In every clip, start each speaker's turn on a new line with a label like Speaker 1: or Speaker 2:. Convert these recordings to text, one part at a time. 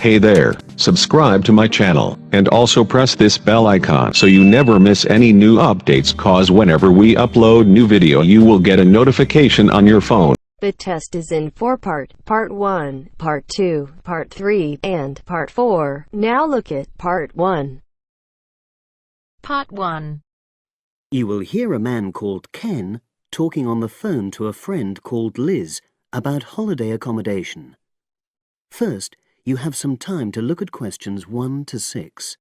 Speaker 1: Hey there, subscribe to my channel, and also press this bell icon so you never miss any new updates, cause whenever we upload new video you will get a notification on your phone.
Speaker 2: The test is in 4 parts, Part 1, Part 2, Part 3, and Part 4. Now look at Part 1.
Speaker 3: Part 1.
Speaker 4: You will hear a man called Ken talking on the phone to a friend called Liz about holiday accommodation. First, you have some time to look at questions 1 to 6.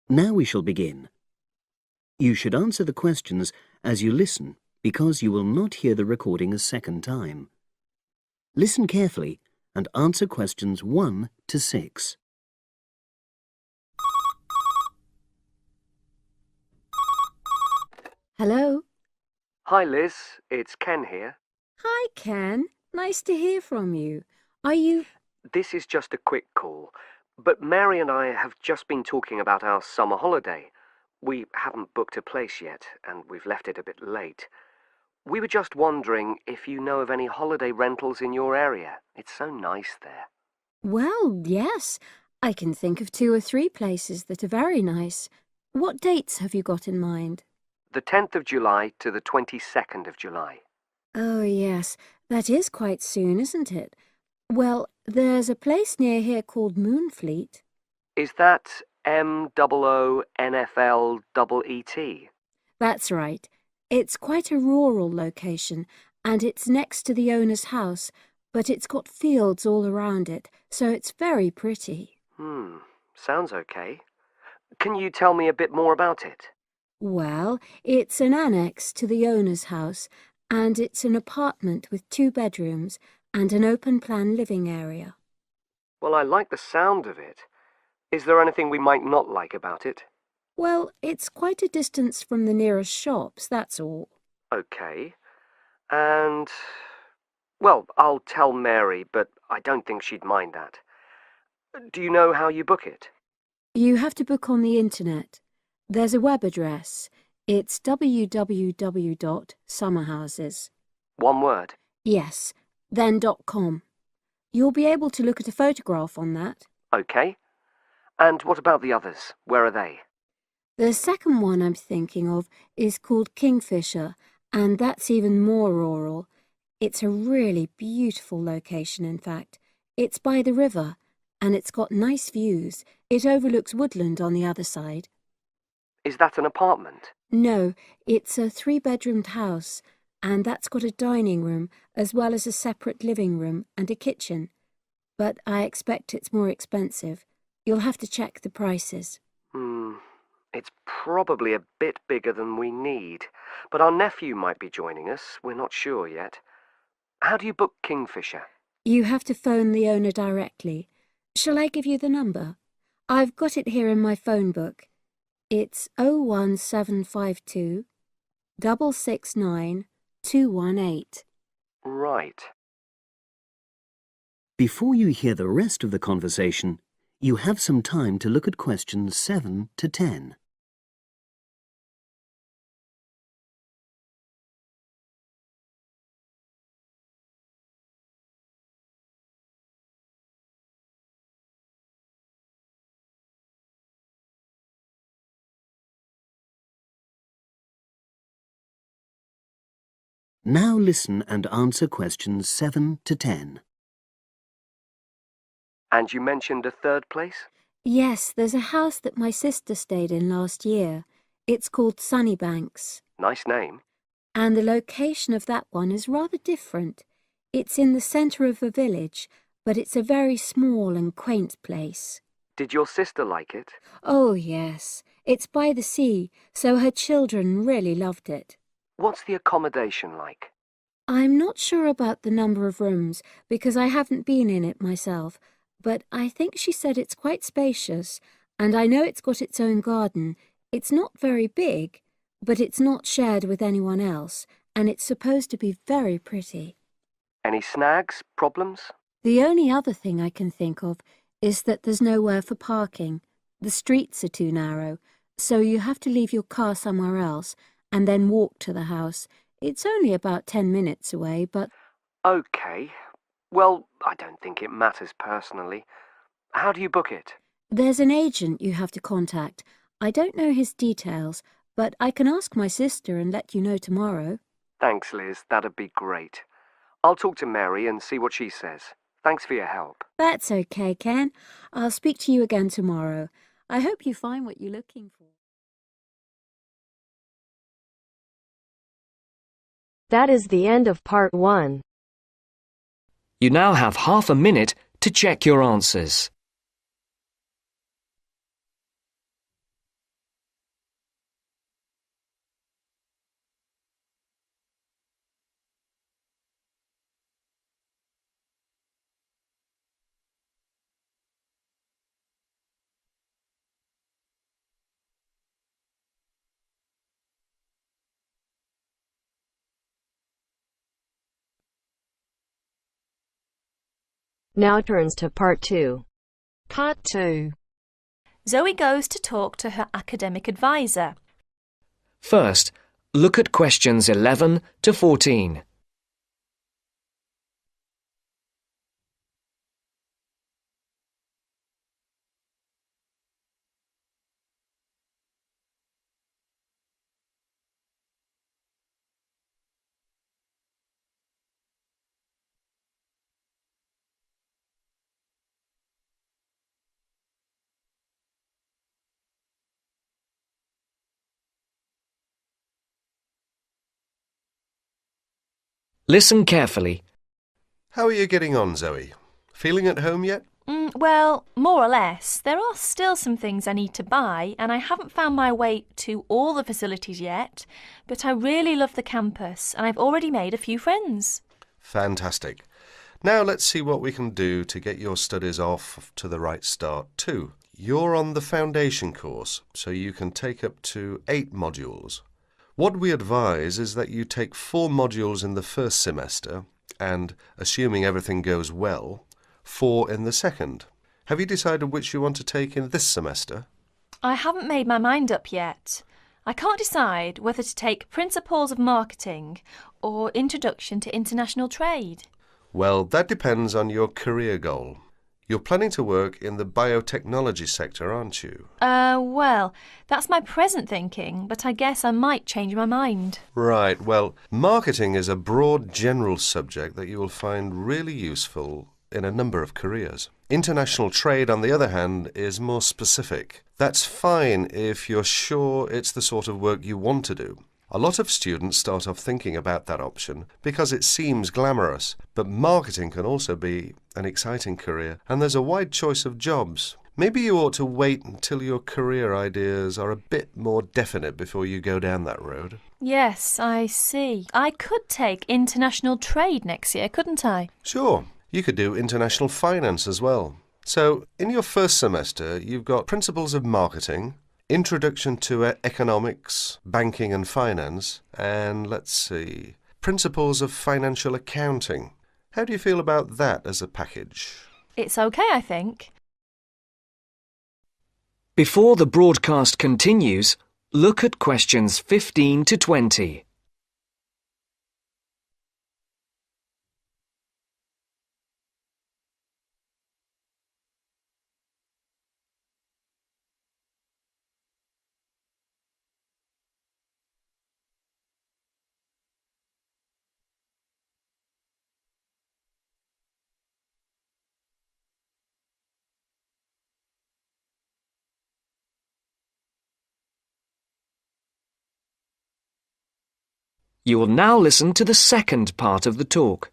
Speaker 4: Now we shall begin. You should answer the questions as you listen, because you will not hear the recording a second time. Listen carefully and answer questions 1 to 6.
Speaker 2: Hello?
Speaker 5: Hi Liz, it's Ken here.
Speaker 6: Hi, Ken. Nice to hear from you. Are you...
Speaker 5: This is just a quick call, but Mary and I have just been talking about our summer holiday. We haven't booked a place yet, and we've left it a bit late. We were just wondering if you know of any holiday rentals in your area. It's so nice there.
Speaker 6: Well, yes. I can think of 2 or 3 places that are very nice. What dates have you got in mind?
Speaker 5: The 10th of July to the 22nd of July.
Speaker 6: Oh, yes. That is quite soon, isn't it? Well, there's a place near here called Moonfleet.
Speaker 5: Is that MOONFLEET?
Speaker 6: That's right. It's quite a rural location, and it's next to the owner's house, but it's got fields all around it, so it's very pretty.
Speaker 5: Sounds okay. Can you tell me a bit more about it?
Speaker 6: Well, it's an annex to the owner's house, and it's an apartment with 2 bedrooms and an open-plan living area.
Speaker 5: Well, I like the sound of it. Is there anything we might not like about it?
Speaker 6: Well, it's quite a distance from the nearest shops, that's all.
Speaker 5: Okay. And... well, I'll tell Mary, but I don't think she'd mind that. Do you know how you book it?
Speaker 6: You have to book on the internet. There's a web address. It's www.summerhouses.
Speaker 5: One word?
Speaker 6: Yes, then .com. You'll be able to look at a photograph on that.
Speaker 5: Okay. And what about the others? Where are they?
Speaker 6: The second one I'm thinking of is called Kingfisher, and that's even more rural. It's a really beautiful location, in fact. It's by the river, and it's got nice views. It overlooks woodland on the other side.
Speaker 5: Is that an apartment?
Speaker 6: No, it's a 3-bedroomed house, and that's got a dining room as well as a separate living room and a kitchen. But I expect it's more expensive. You'll have to check the prices.
Speaker 5: It's probably a bit bigger than we need, but our nephew might be joining us. We're not sure yet. How do you book Kingfisher?
Speaker 6: You have to phone the owner directly. Shall I give you the number? I've got it here in my phone book. It's 01752 669 218.
Speaker 5: Right.
Speaker 4: Before you hear the rest of the conversation, you have some time to look at questions 7 to 10. Now listen and answer questions 7 to 10.
Speaker 5: And you mentioned a third place?
Speaker 6: Yes, there's a house that my sister stayed in last year. It's called Sunnybanks.
Speaker 5: Nice name.
Speaker 6: And the location of that one is rather different. It's in the centre of a village, but it's a very small and quaint place.
Speaker 5: Did your sister like it?
Speaker 6: Oh, yes. It's by the sea, so her children really loved it.
Speaker 5: What's the accommodation like?
Speaker 6: I'm not sure about the number of rooms, because I haven't been in it myself, but I think she said it's quite spacious, and I know it's got its own garden. It's not very big, but it's not shared with anyone else, and it's supposed to be very pretty.
Speaker 5: Any snags? Problems?
Speaker 6: The only other thing I can think of is that there's nowhere for parking. The streets are too narrow, so you have to leave your car somewhere else and then walk to the house. It's only about 10 minutes away, but...
Speaker 5: OK. Well, I don't think it matters personally. How do you book it?
Speaker 6: There's an agent you have to contact. I don't know his details, but I can ask my sister and let you know tomorrow.
Speaker 5: Thanks, Liz. That'd be great. I'll talk to Mary and see what she says. Thanks for your help.
Speaker 6: That's okay, Ken. I'll speak to you again tomorrow. I hope you find what you're looking for.
Speaker 2: That is the end of part 1.
Speaker 7: You now have half a minute to check your answers.
Speaker 2: Now turns to part 2.
Speaker 3: Part 2. Zoe goes to talk to her academic advisor.
Speaker 7: First, look at questions 11 to 14. Listen carefully.
Speaker 8: How are you getting on, Zoe? Feeling at home yet?
Speaker 3: Well, more or less. There are still some things I need to buy, and I haven't found my way to all the facilities yet, but I really love the campus, and I've already made a few friends.
Speaker 8: Fantastic. Now let's see what we can do to get your studies off to the right start too. You're on the foundation course, so you can take up to 8 modules. What we advise is that you take 4 modules in the first semester and, assuming everything goes well, 4 in the second. Have you decided which you want to take in this semester?
Speaker 3: I haven't made my mind up yet. I can't decide whether to take Principles of Marketing or Introduction to International Trade.
Speaker 8: Well, that depends on your career goal. You're planning to work in the biotechnology sector, aren't you?
Speaker 3: Well, that's my present thinking, but I guess I might change my mind.
Speaker 8: Right, well, marketing is a broad general subject that you will find really useful in a number of careers. International trade, on the other hand, is more specific. That's fine if you're sure it's the sort of work you want to do. A lot of students start off thinking about that option because it seems glamorous, but marketing can also be an exciting career, and there's a wide choice of jobs. Maybe you ought to wait until your career ideas are a bit more definite before you go down that road.
Speaker 3: Yes, I see. I could take International Trade next year, couldn't I?
Speaker 8: Sure. You could do international finance as well. So, in your first semester, you've got Principles of Marketing, Introduction to Economics, Banking and Finance, and let's see, Principles of Financial Accounting. How do you feel about that as a package?
Speaker 3: It's okay, I think.
Speaker 7: Before the broadcast continues, look at questions 15 to 20. You will now listen to the second part of the talk.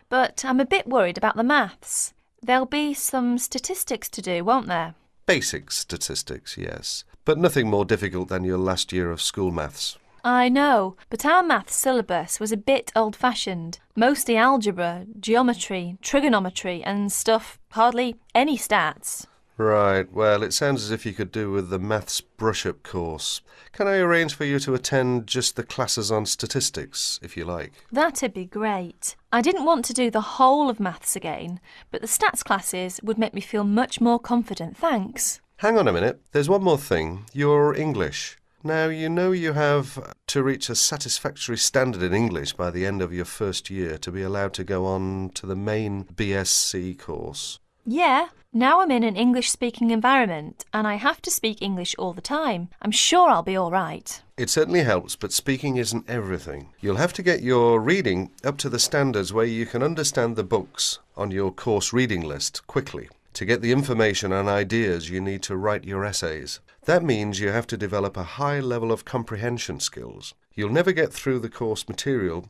Speaker 3: But I'm a bit worried about the maths. There'll be some statistics to do, won't there?
Speaker 8: Basic statistics, yes, but nothing more difficult than your last year of school maths.
Speaker 3: I know, but our maths syllabus was a bit old-fashioned. Mostly algebra, geometry, trigonometry and stuff, hardly any stats.
Speaker 8: Right, well, it sounds as if you could do with the maths brush-up course. Can I arrange for you to attend just the classes on statistics, if you like?
Speaker 3: That'd be great. I didn't want to do the whole of maths again, but the stats classes would make me feel much more confident, thanks.
Speaker 8: Hang on a minute, there's one more thing. Your English. Now, you know you have to reach a satisfactory standard in English by the end of your first year to be allowed to go on to the main BSc course.
Speaker 3: Yeah, now I'm in an English-speaking environment and I have to speak English all the time. I'm sure I'll be all right.
Speaker 8: It certainly helps, but speaking isn't everything. You'll have to get your reading up to the standards where you can understand the books on your course reading list quickly. To get the information and ideas, you need to write your essays. That means you have to develop a high level of comprehension skills. You'll never get through the course material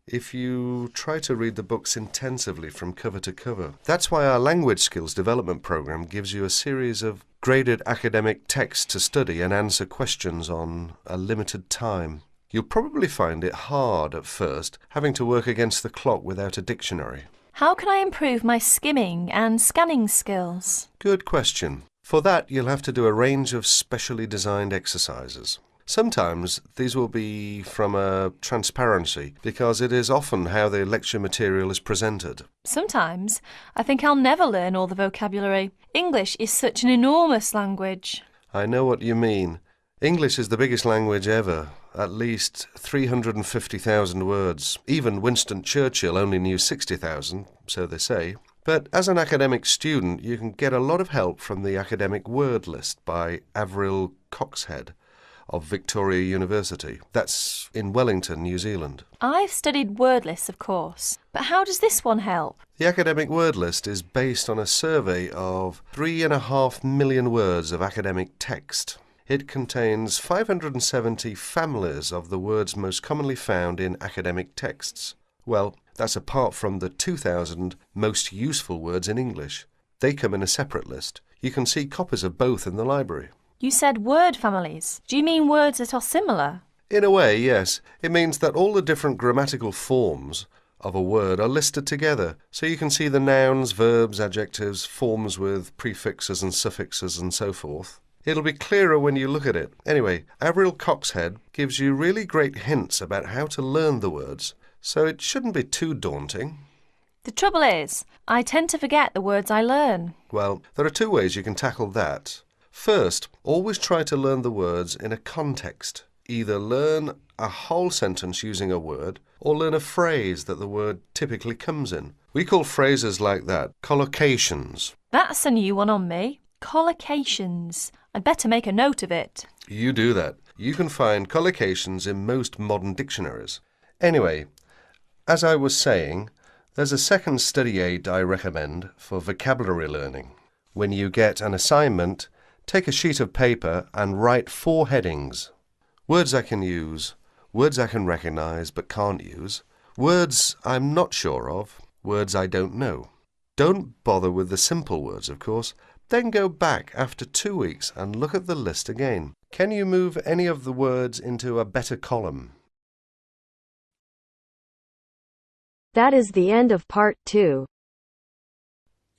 Speaker 8: if you try to read the books intensively from cover to cover. That's why our language skills development program gives you a series of graded academic texts to study and answer questions on a limited time. You'll probably find it hard at first, having to work against the clock without a dictionary.
Speaker 3: How can I improve my skimming and scanning skills?
Speaker 8: Good question. For that, you'll have to do a range of specially designed exercises. Sometimes these will be from a transparency, because it is often how the lecture material is presented.
Speaker 3: Sometimes I think I'll never learn all the vocabulary. English is such an enormous language.
Speaker 8: I know what you mean. English is the biggest language ever, at least 350,000 words. Even Winston Churchill only knew 60,000, so they say. But as an academic student, you can get a lot of help from the academic word list by Avril Coxhead of Victoria University. That's in Wellington, New Zealand.
Speaker 3: I've studied word lists, of course, but how does this one help?
Speaker 8: The academic word list is based on a survey of 3.5 million words of academic text. It contains 570 families of the words most commonly found in academic texts. Well, that's apart from the 2,000 most useful words in English. They come in a separate list. You can see copies of both in the library.
Speaker 3: You said word families. Do you mean words that are similar?
Speaker 8: In a way, yes. It means that all the different grammatical forms of a word are listed together, so you can see the nouns, verbs, adjectives, forms with prefixes and suffixes and so forth. It'll be clearer when you look at it. Anyway, Avril Coxhead gives you really great hints about how to learn the words, so it shouldn't be too daunting.
Speaker 3: The trouble is, I tend to forget the words I learn.
Speaker 8: Well, there are two ways you can tackle that. First, always try to learn the words in a context. Either learn a whole sentence using a word, or learn a phrase that the word typically comes in. We call phrases like that collocations.
Speaker 3: That's a new one on me. Collocations. I'd better make a note of it.
Speaker 8: You do that. You can find collocations in most modern dictionaries. Anyway, as I was saying, there's a second study aid I recommend for vocabulary learning. When you get an assignment, take a sheet of paper and write 4 headings. Words I can use, words I can recognise but can't use, words I'm not sure of, words I don't know. Don't bother with the simple words, of course. Then go back after 2 weeks and look at the list again. Can you move any of the words into a better column?
Speaker 2: That is the end of part 2.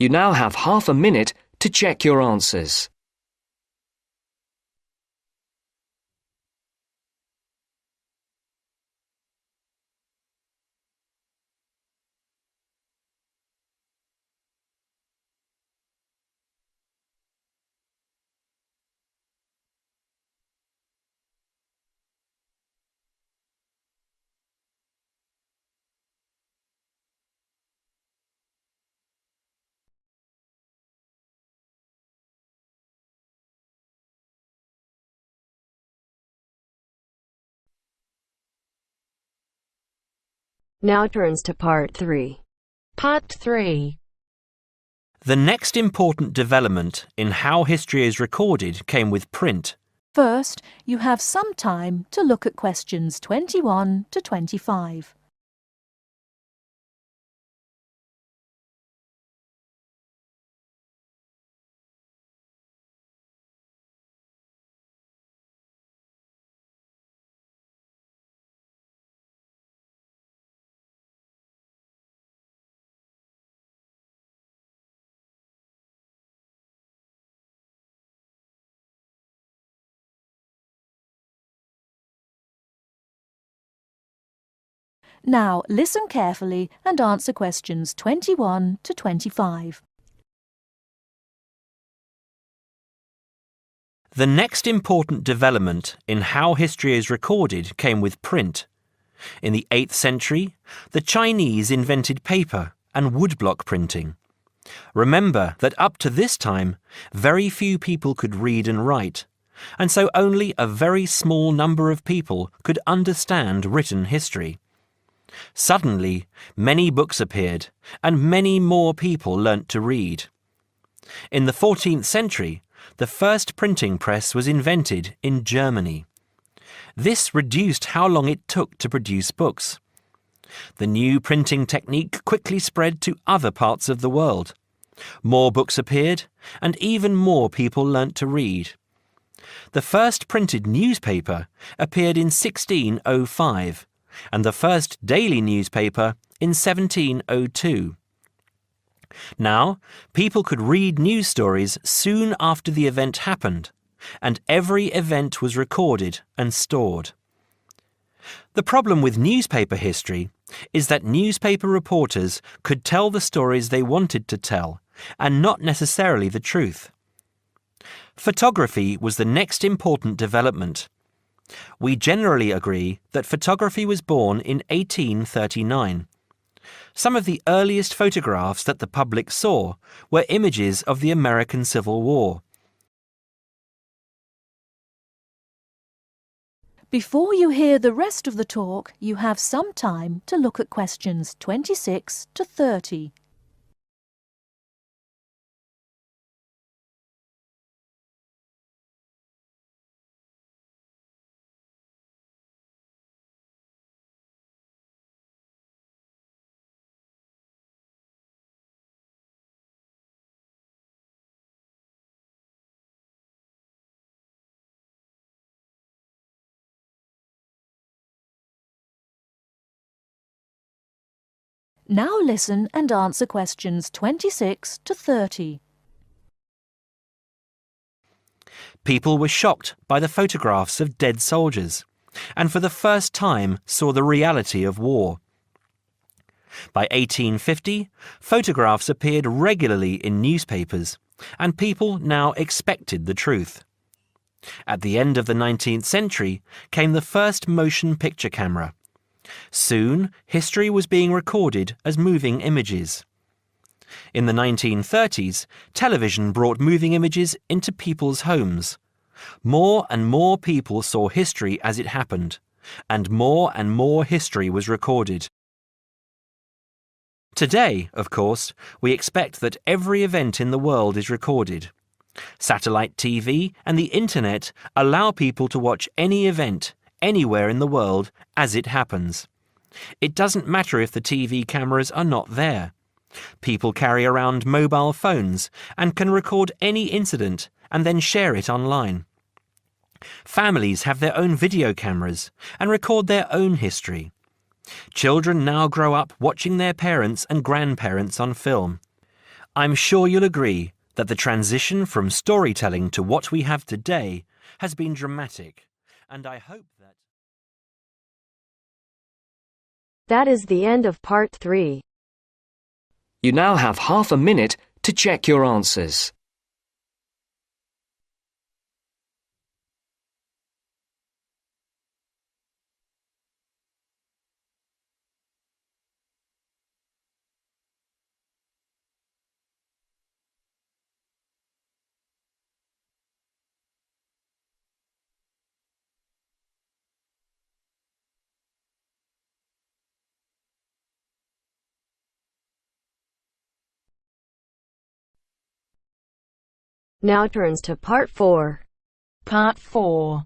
Speaker 7: You now have half a minute to check your answers.
Speaker 2: Now turns to part 3.
Speaker 9: Part 3.
Speaker 10: The next important development in how history is recorded came with print.
Speaker 9: First, you have some time to look at questions 21 to 25. Now listen carefully and answer questions 21 to 25.
Speaker 10: The next important development in how history is recorded came with print. In the 8th century, the Chinese invented paper and woodblock printing. Remember that up to this time, very few people could read and write, and so only a very small number of people could understand written history. Suddenly, many books appeared, and many more people learnt to read. In the 14th century, the first printing press was invented in Germany. This reduced how long it took to produce books. The new printing technique quickly spread to other parts of the world. More books appeared, and even more people learnt to read. The first printed newspaper appeared in 1605, and the first daily newspaper in 1702. Now, people could read news stories soon after the event happened, and every event was recorded and stored. The problem with newspaper history is that newspaper reporters could tell the stories they wanted to tell, and not necessarily the truth. Photography was the next important development. We generally agree that photography was born in 1839. Some of the earliest photographs that the public saw were images of the American Civil War.
Speaker 9: Before you hear the rest of the talk, you have some time to look at questions 26 to 30. Now listen and answer questions 26 to 30.
Speaker 10: People were shocked by the photographs of dead soldiers, and for the first time saw the reality of war. By 1850, photographs appeared regularly in newspapers, and people now expected the truth. At the end of the 19th century came the first motion picture camera. Soon, history was being recorded as moving images. In the 1930s, television brought moving images into people's homes. More and more people saw history as it happened, and more history was recorded. Today, of course, we expect that every event in the world is recorded. Satellite TV and the Internet allow people to watch any event, anywhere in the world, as it happens. It doesn't matter if the TV cameras are not there. People carry around mobile phones and can record any incident and then share it online. Families have their own video cameras and record their own history. Children now grow up watching their parents and grandparents on film. I'm sure you'll agree that the transition from storytelling to what we have today has been dramatic, and I hope that...
Speaker 2: That is the end of part 3.
Speaker 7: You now have half a minute to check your answers.
Speaker 2: Now turns to part 4.
Speaker 11: Part 4.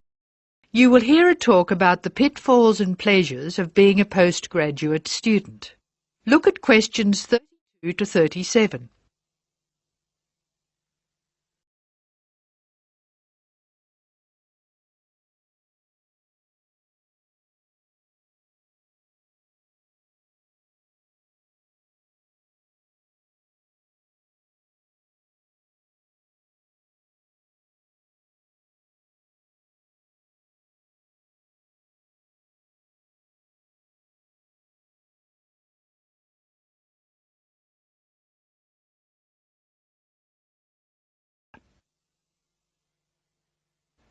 Speaker 11: You will hear a talk about the pitfalls and pleasures of being a postgraduate student. Look at questions 32 to 37.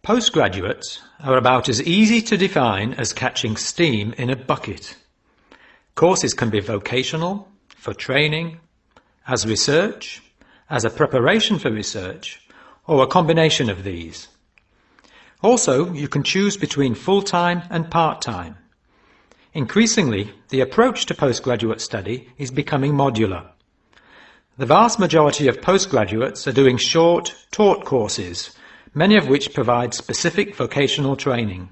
Speaker 12: Postgraduates are about as easy to define as catching steam in a bucket. Courses can be vocational, for training, as research, as a preparation for research, or a combination of these. Also, you can choose between full-time and part-time. Increasingly, the approach to postgraduate study is becoming modular. The vast majority of postgraduates are doing short, taught courses, many of which provide specific vocational training.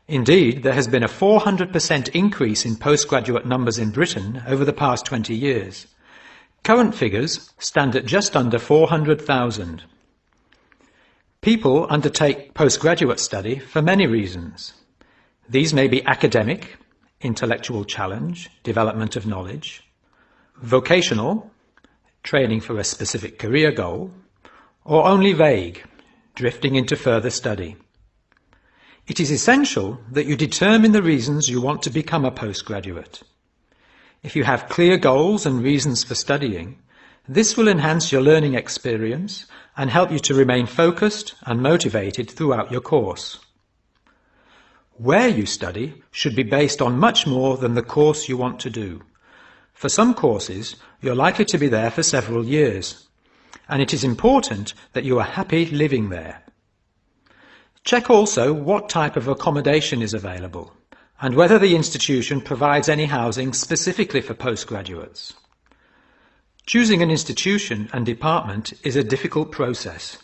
Speaker 12: Indeed, there has been a 400% increase in postgraduate numbers in Britain over the past 20 years. Current figures stand at just under 400,000. People undertake postgraduate study for many reasons. These may be academic, intellectual challenge, development of knowledge; vocational, training for a specific career goal; or only vague, drifting into further study. It is essential that you determine the reasons you want to become a postgraduate. If you have clear goals and reasons for studying, this will enhance your learning experience and help you to remain focused and motivated throughout your course. Where you study should be based on much more than the course you want to do. For some courses, you're likely to be there for several years, and it is important that you are happy living there. Check also what type of accommodation is available, and whether the institution provides any housing specifically for postgraduates. Choosing an institution and department is a difficult process.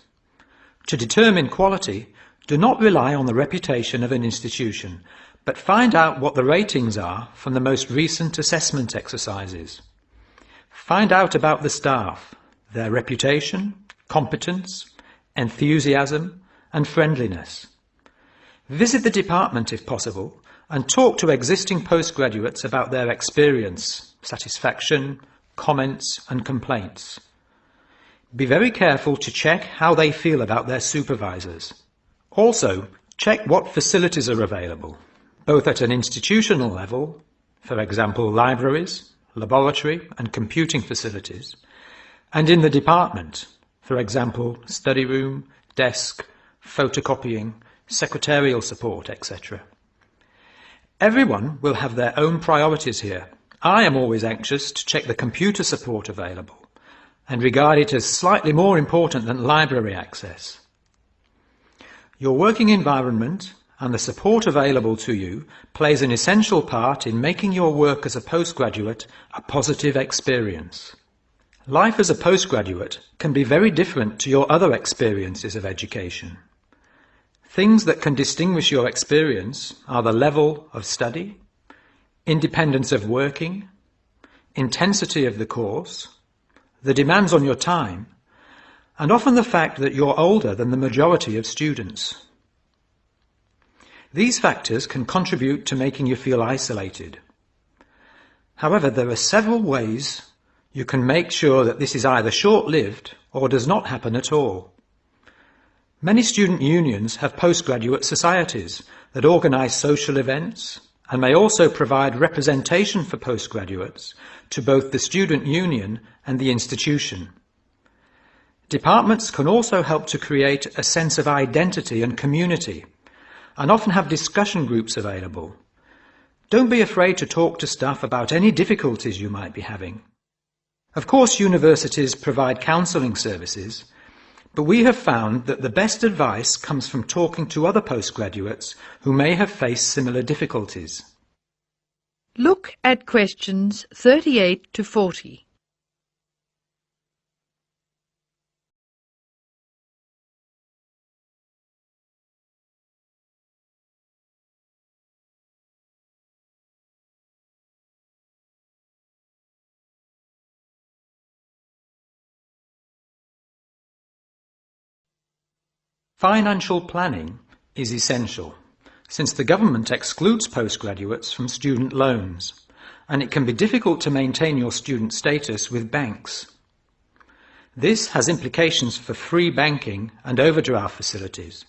Speaker 12: To determine quality, do not rely on the reputation of an institution, but find out what the ratings are from the most recent assessment exercises. Find out about the staff, their reputation, competence, enthusiasm, and friendliness. Visit the department if possible and talk to existing postgraduates about their experience, satisfaction, comments and complaints. Be very careful to check how they feel about their supervisors. Also, check what facilities are available, both at an institutional level, for example libraries, laboratory and computing facilities, and in the department, for example study room, desk, photocopying, secretarial support, etc. Everyone will have their own priorities here. I am always anxious to check the computer support available and regard it as slightly more important than library access. Your working environment and the support available to you plays an essential part in making your work as a postgraduate a positive experience. Life as a postgraduate can be very different to your other experiences of education. Things that can distinguish your experience are the level of study, independence of working, intensity of the course, the demands on your time, and often the fact that you're older than the majority of students. These factors can contribute to making you feel isolated. However, there are several ways you can make sure that this is either short-lived or does not happen at all. Many student unions have postgraduate societies that organise social events and may also provide representation for postgraduates to both the student union and the institution. Departments can also help to create a sense of identity and community, and often have discussion groups available. Don't be afraid to talk to staff about any difficulties you might be having. Of course, universities provide counselling services, but we have found that the best advice comes from talking to other postgraduates who may have faced similar difficulties.
Speaker 11: Look at questions 38 to 40.
Speaker 12: Financial planning is essential, since the government excludes postgraduates from student loans, and it can be difficult to maintain your student status with banks. This has implications for free banking and overdraft facilities.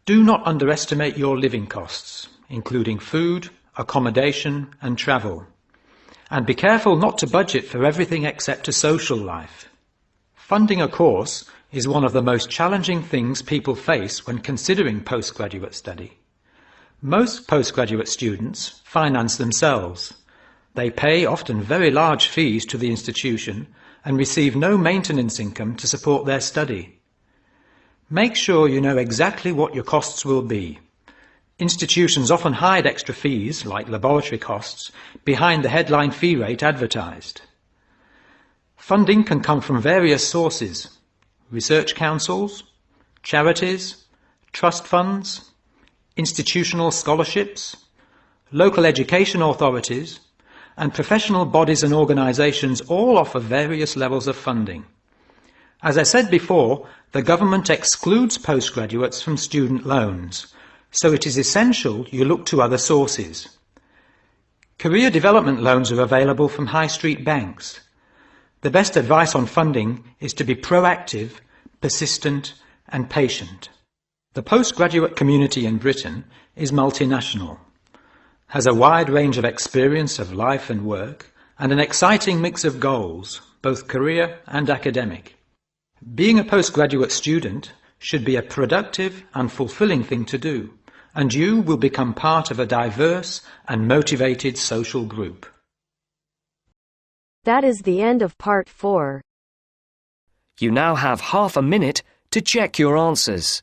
Speaker 12: Do not underestimate your living costs, including food, accommodation and travel. And be careful not to budget for everything except a social life. Funding a course is one of the most challenging things people face when considering postgraduate study. Most postgraduate students finance themselves. They pay often very large fees to the institution and receive no maintenance income to support their study. Make sure you know exactly what your costs will be. Institutions often hide extra fees, like laboratory costs, behind the headline fee rate advertised. Funding can come from various sources: research councils, charities, trust funds, institutional scholarships, local education authorities, and professional bodies and organisations all offer various levels of funding. As I said before, the government excludes postgraduates from student loans, so it is essential you look to other sources. Career development loans are available from high street banks. The best advice on funding is to be proactive, persistent and patient. The postgraduate community in Britain is multinational, has a wide range of experience of life and work, and an exciting mix of goals, both career and academic. Being a postgraduate student should be a productive and fulfilling thing to do, and you will become part of a diverse and motivated social group.
Speaker 2: That is the end of part 4.
Speaker 7: You now have half a minute to check your answers.